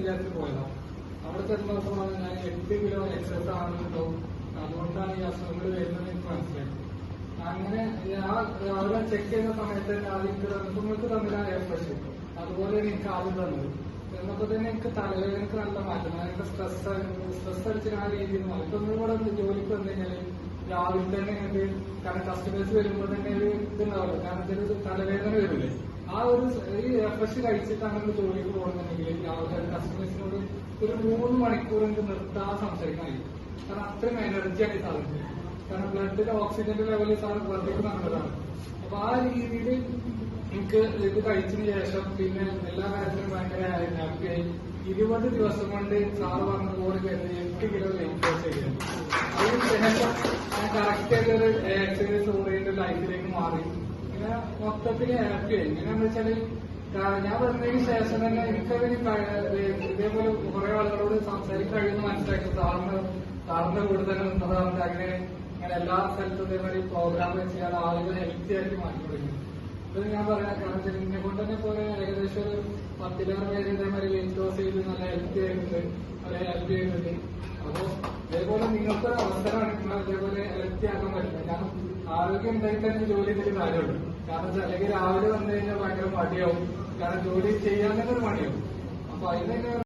വിചാരിച്ച് പോയതാണ്. അവിടെ ചെന്നപ്പോഴാണ് ഞാൻ 8 കിലോ എക്സസ് ആണെന്നുണ്ടോ, അതുകൊണ്ടാണ് ഈ അസുഖങ്ങൾ വരുന്നത് എനിക്ക് മനസ്സിലായി. അങ്ങനെ അവിടെ ചെക്ക് ചെയ്യുന്ന സമയത്ത് ആദ്യം നിങ്ങൾക്ക് തന്നില്ല ഏർപ്പെട്ട്, അതുപോലെ എനിക്ക് ആദ്യം തന്നത്. എന്നപ്പോ തന്നെ എനിക്ക് തലവേദനക്ക് നല്ല മാറ്റം, എനിക്ക് സ്ട്രെസ് അടിച്ചിട്ട് ആ രീതിയിൽ മാറി. ഇപ്പൊ ഇവിടെ ജോലിക്ക് വന്നു കഴിഞ്ഞാല് രാവിലെ തന്നെ എനിക്ക്, കാരണം കസ്റ്റമേഴ്സ് വരുമ്പോൾ തന്നെ ഒരു ഇതുണ്ടാവില്ല, കാരണം ഇതൊരു തലവേദന വരില്ലേ, ആ ഒരു ഈ എഫ്രഷ് കഴിച്ചിട്ടാണ് നമുക്ക് ജോലിക്ക് പോകുന്നുണ്ടെങ്കിൽ രാവിലെ കസ്റ്റമേഴ്സിനോട് ഒരു 3 മണിക്കൂർ എനിക്ക് നിർത്താതെ സംസാരിക്കാൻ കഴിയും. കാരണം അത്രയും എനർജിയാണ് ഈ സാധനത്തിന്. കാരണം ബ്ലഡിലെ ഓക്സിജന്റെ ലെവൽ സാറ് വർദ്ധിക്കുന്നുള്ളതാണ്. അപ്പൊ ആ രീതിയിൽ എനിക്ക് ഇത് കഴിച്ചതിന് ശേഷം പിന്നെ എല്ലാ കാര്യത്തിലും ഭയങ്കര ഹാപ്പിയായി. 20 ദിവസം കൊണ്ട് സാറ് പറഞ്ഞതുപോലെ കരുതി 8 കിലോ വെയിറ്റ് ലോസ് ചെയ്തു. അതിനുശേഷം ഞാൻ കറക്റ്റ് ആയിട്ട് ഒരു എക്സസൈസ് ഓറിയന്റഡ് ലൈഫിലേക്ക് മാറി. ഇങ്ങനെ മൊത്തത്തിൽ ഹാപ്പിയായി. എങ്ങനെയാന്ന് വെച്ചാല് ഞാൻ വന്നതിന് ശേഷം തന്നെ എനിക്കതിന് ഇതേപോലെ കുറെ ആളുകളോട് സംസാരിക്കാൻ കഴിയുമെന്ന് മനസ്സിലാക്കി. സാറിന്റെ കൂടെ തന്നെ നിന്നതാറുണ്ട്. അങ്ങനെ എല്ലാ സ്ഥലത്തും ഇതേമാതിരി പ്രോഗ്രാം വെച്ച് ആളുകൾ ഹെൽത്തി ആയിട്ട് മാറ്റി തുടങ്ങി. ഇത് ഞാൻ പറയാം, കാരണം എന്നെ കൊണ്ട് തന്നെ പോലെ ഏകദേശം ഒരു 10-11 പേര് ഇതേമാതിരി വെയിറ്റ് ലോസ് ചെയ്ത് നല്ല ഹെൽത്തി ആയിട്ടുണ്ട്, നല്ല ഹെൽപ്പ് ചെയ്യുന്നുണ്ട്. അപ്പോ ഇതേപോലെ നിങ്ങൾക്ക് അവസരമാണ് ഇതേപോലെ ഹെൽത്തി ആക്കാൻ പറ്റില്ല. കാരണം ആരോഗ്യം ഉണ്ടായിട്ട് തന്നെ ജോലി ചെയ്തിട്ട് കാര്യമുണ്ട്. കാരണം അല്ലെങ്കിൽ രാവിലെ വന്നു കഴിഞ്ഞാൽ ഭയങ്കര മടിയാവും, കാരണം ജോലി ചെയ്യാൻ തന്നെ ഒരു മടിയാവും. അപ്പൊ അതിനൊക്കെ